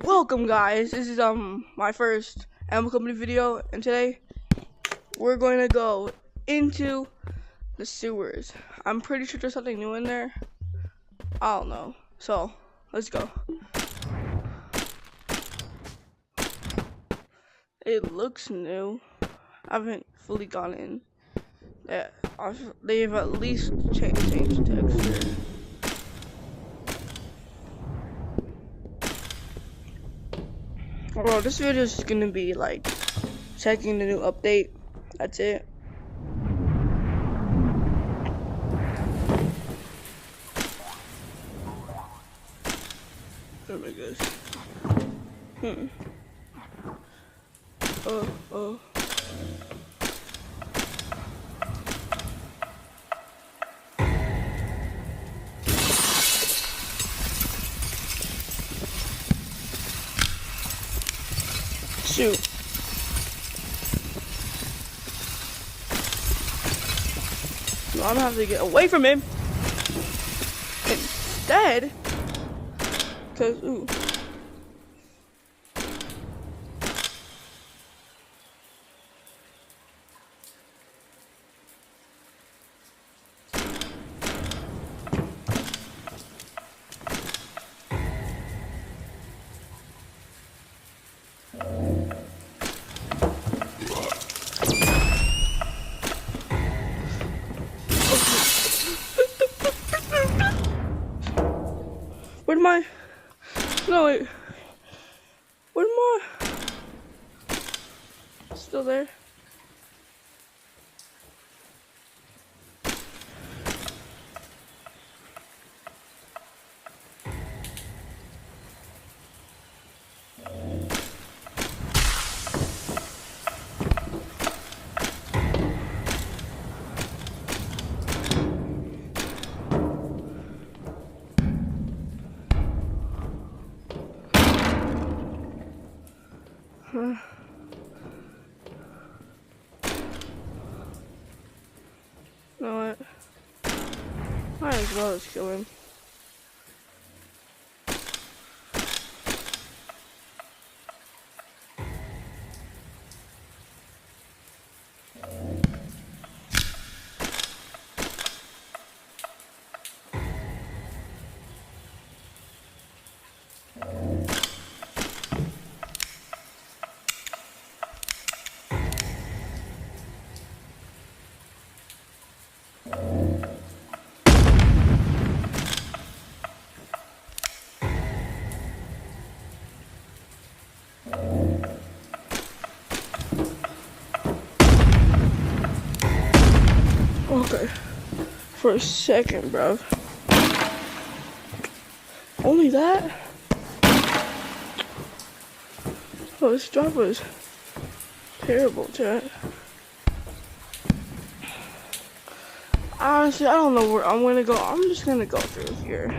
Welcome guys, this is my first Animal Company video, and today we're going to go into the sewers. I'm pretty sure there's something new in there. I don't know, so let's go. It looks new. I haven't fully gone in. Yeah, they've at least changed texture. Well, this video is gonna be like checking the new update. That's it. Oh my gosh. Shoot. No, I'm gonna have to get away from him instead. Cause ooh. Where'd my... No, wait. Where'd my... Still there? You know what? Might as well just kill him. Okay, for a second, bro. Only that? Oh, this job was terrible, chat. Honestly, I don't know where I'm gonna go. I'm just gonna go through here.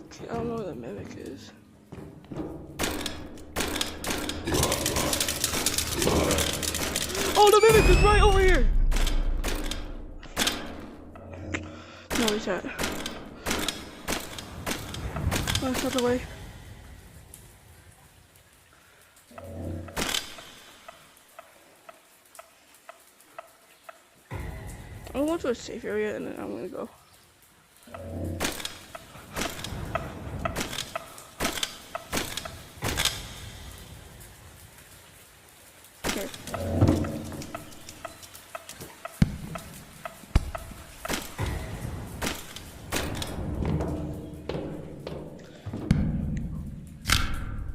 Okay, I don't know where the mimic is. Oh, the mimic is right over here! No, he's at. Oh, it's out the way. I'm going to a safe area and then I'm gonna go. Here.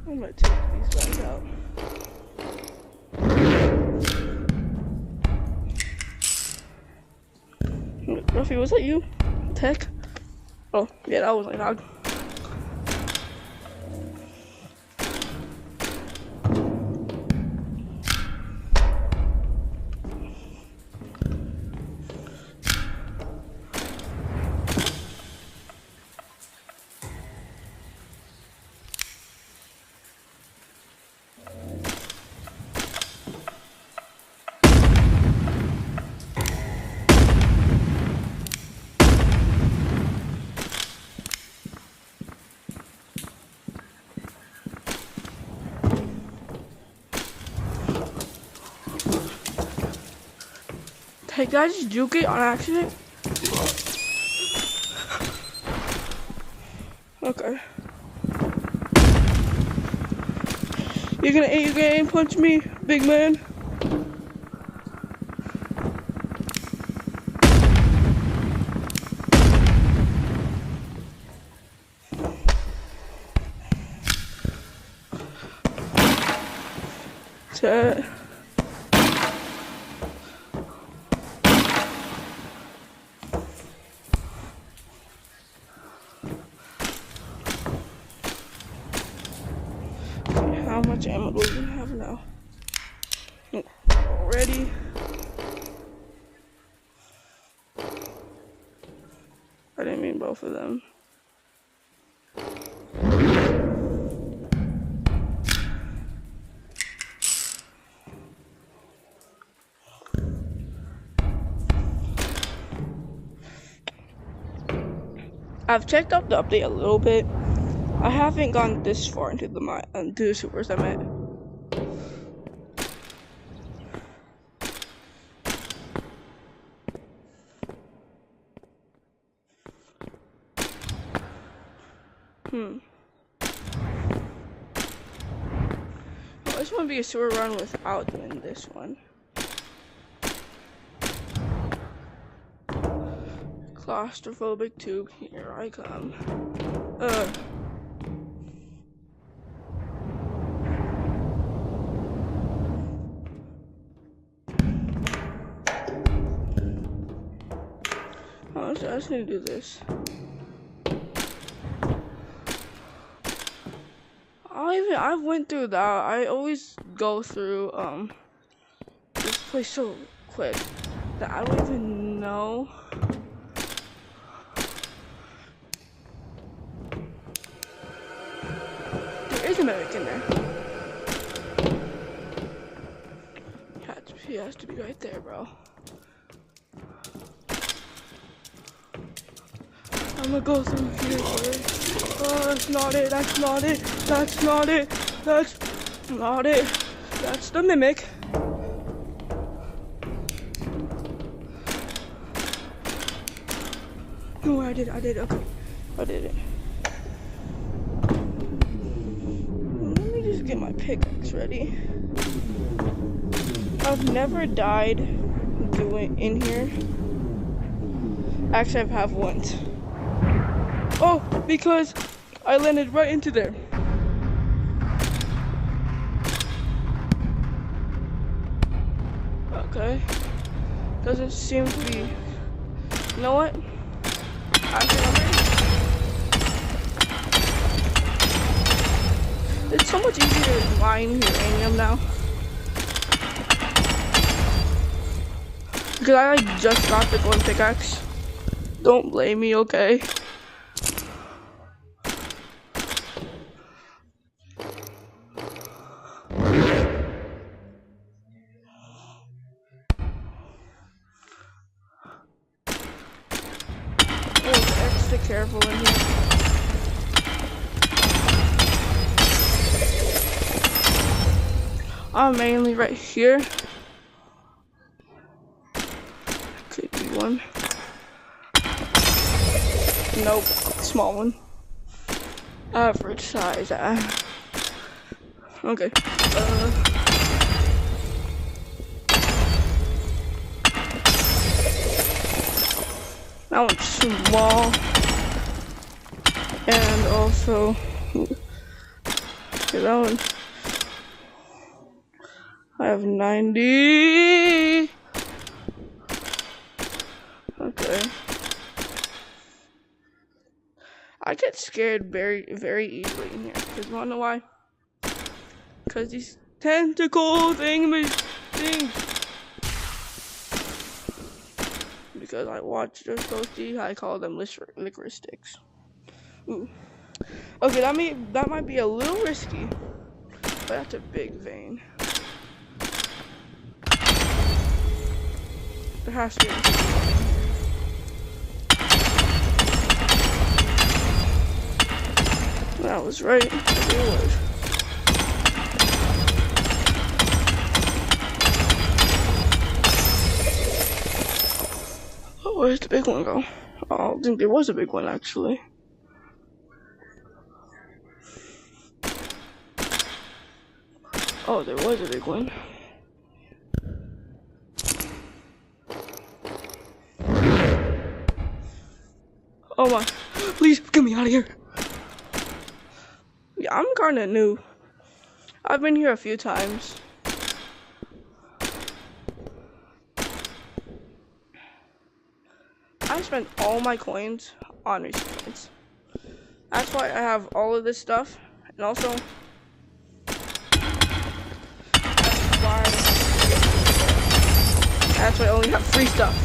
I'm gonna take these guys out. Ruffy, was that you? Tech? Oh, yeah, that was my dog. Hey, did I just juke it on accident? Okay. You gonna aim punch me, big man? Chat. How much ammo do we even have now? Ready? I didn't mean both of them. I've checked out the update a little bit. I haven't gone this far into the sewers I'm at. Well, this one be a sewer run without doing this one. Claustrophobic tube, here I come. I just need to do this. I went through that. I always go through this place so quick that I don't even know. There is a medic in there. He has to be right there, bro. I'm gonna go through here first. Oh, that's not it, that's not it, that's not it, that's not it. That's the mimic. No, I did, okay. I did it. Let me just get my pickaxe ready. I've never died doing in here. Actually, I have once. Oh, because I landed right into there. Okay. Doesn't seem to be. You know what? It's so much easier to mine uranium now. Because I just got the golden pickaxe. Don't blame me, okay? Extra careful in here. I'm mainly right here. Could be one. Nope, small one. Average size. Okay. That one's small. And also, okay, that one. I have 90. Okay. I get scared very easily in here. Because you wanna know why? Because these tentacle things. Because I watch Just Toasty, I call them licorice sticks. Ooh. Okay, that might be a little risky, but that's a big vein. There has to be. That was right. It was. Where's the big one go? I don't think there was a big one actually. Oh, there was a big one. Oh my, please get me out of here. Yeah, I'm kinda new. I've been here a few times. I spent all my coins on respawn. That's why I have all of this stuff, and also that's why I only have free stuff.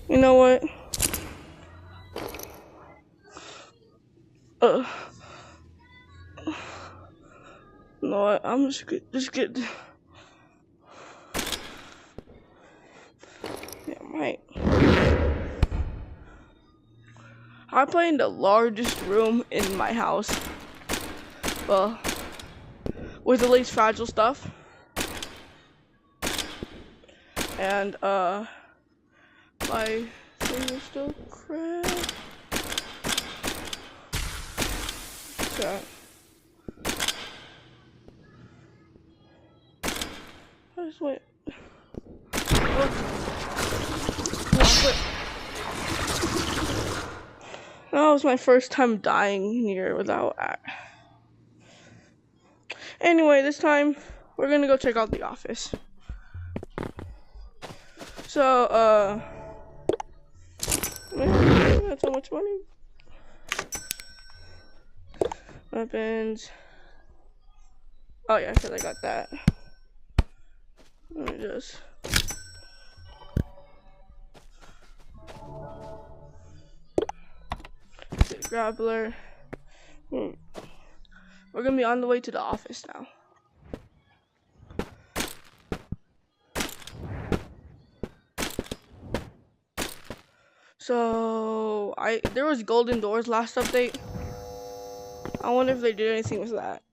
You know what? You know what? I'm just get. Yeah, right. I play in the largest room in my house. Well, with the least fragile stuff. And my thing is still cracked. Okay. I just went. That was my first time dying here without. Anyway, this time we're gonna go check out the office. So, man, that's so much money. Weapons. Oh yeah, because I got that. Let me just. Grappler. We're gonna be on the way to the office now. So there was golden doors last update. I wonder if they did anything with that.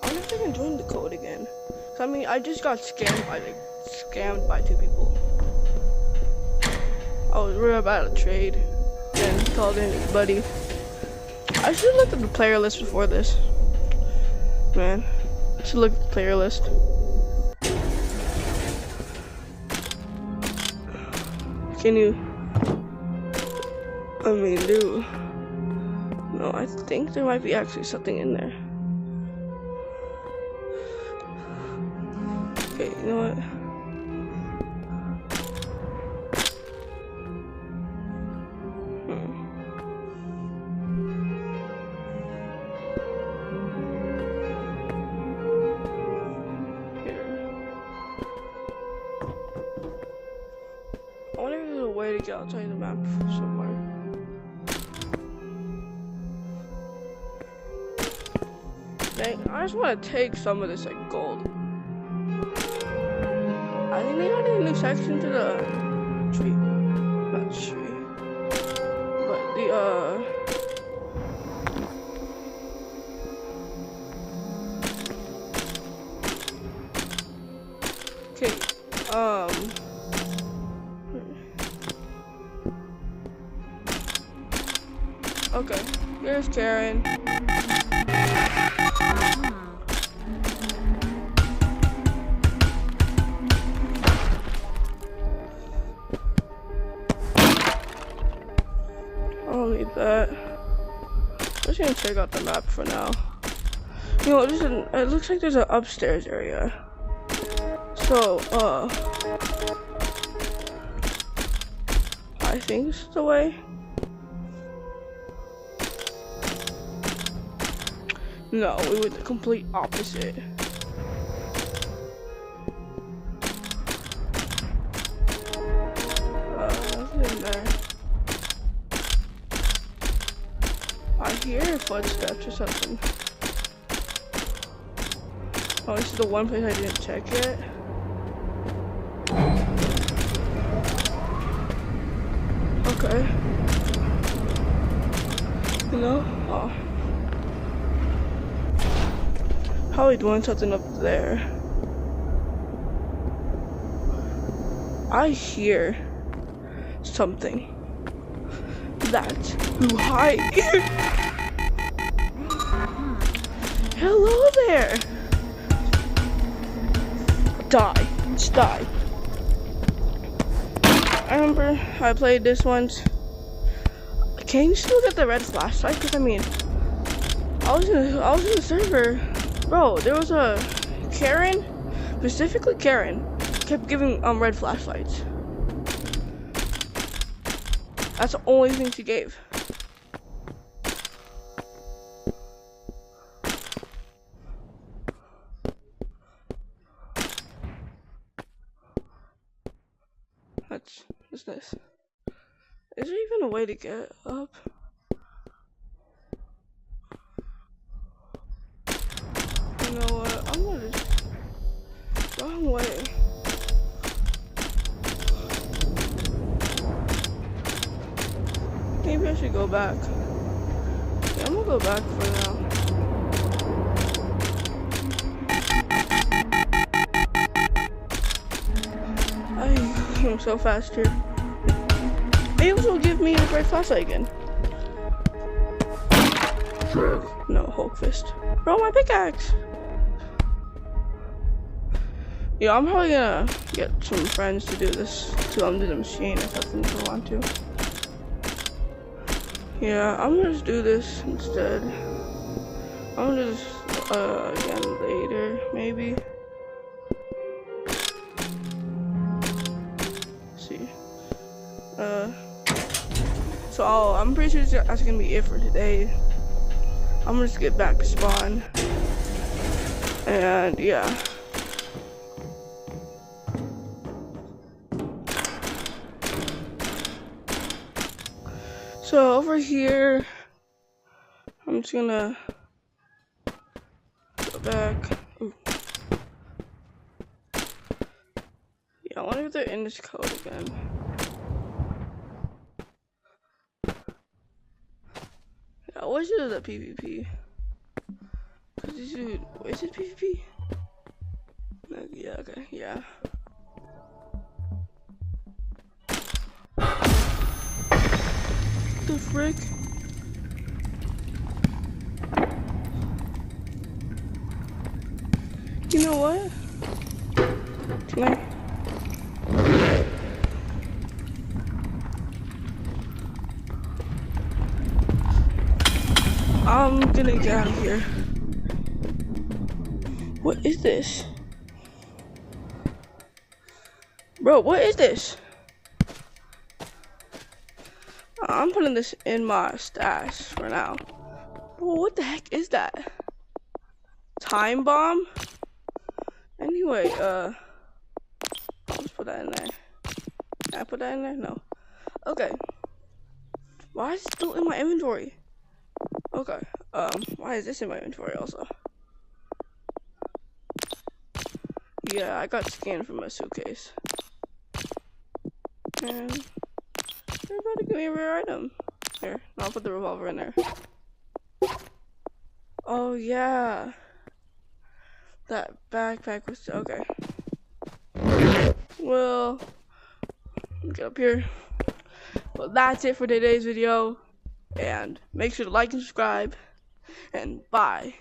I wonder if they can join the code again. I mean, I just got scammed by 2 people. I was real about a trade and he called in his buddy. I should have looked at the player list before this. Man, I should look at the player list. Can you? I mean, dude. No, I think there might be actually something in there. Okay, you know what? I wonder if there's a way to get outside the map somewhere. Dang, I just want to take some of this like gold. I think they added a new section to the tree. Not tree. But the okay. Okay, here's Karen. I don't need that. I'm just gonna check out the map for now. You know, it looks like there's an upstairs area. So, I think this is the way. No, we went the complete opposite. Nothing in there. I hear footsteps or something. Oh, this is the one place I didn't check yet. Okay. You know? Oh. probably doing something up there. I hear something. That's who I am. Hello there. Die. Just die. I remember I played this once. Can you still get the red flashlight? Cause I mean, I was in the server, bro. There was a Karen, specifically Karen, kept giving red flashlights. That's the only thing she gave. What's this? Is there even a way to get up? You know what? I'm gonna just wrong way. Maybe I should go back. Yeah, I'm gonna go back for now. I'm so fast here. Maybe this will give me the red flashlight again. No, Hulk fist. Bro, my pickaxe. Yeah, I'm probably gonna get some friends to do this to do the machine if I think I want to. Yeah, I'm gonna just do this instead. I'm gonna do this again later, maybe. Let's see. So I'm pretty sure that's gonna be it for today. I'm gonna just get back to spawn. And yeah. So over here, I'm just gonna go back. Ooh. Yeah, I wonder if they're in this code again. Yeah, I wish it was a PvP. Cause this dude, is it PvP? Yeah, okay, yeah. The frick? You know what? Can I? I'm gonna get out of here. What is this? Bro, what is this? I'm putting this in my stash for now. Bro, what the heck is that? Time bomb? Anyway, I'll just put that in there. Can I put that in there? No. Okay. Why is it still in my inventory? Okay. Why is this in my inventory also? Yeah, I got scanned from my suitcase. And everybody give me a rare item. Here, I'll put the revolver in there. Oh yeah. That backpack was okay. Well, get up here. Well, that's it for today's video. And make sure to like and subscribe. And bye.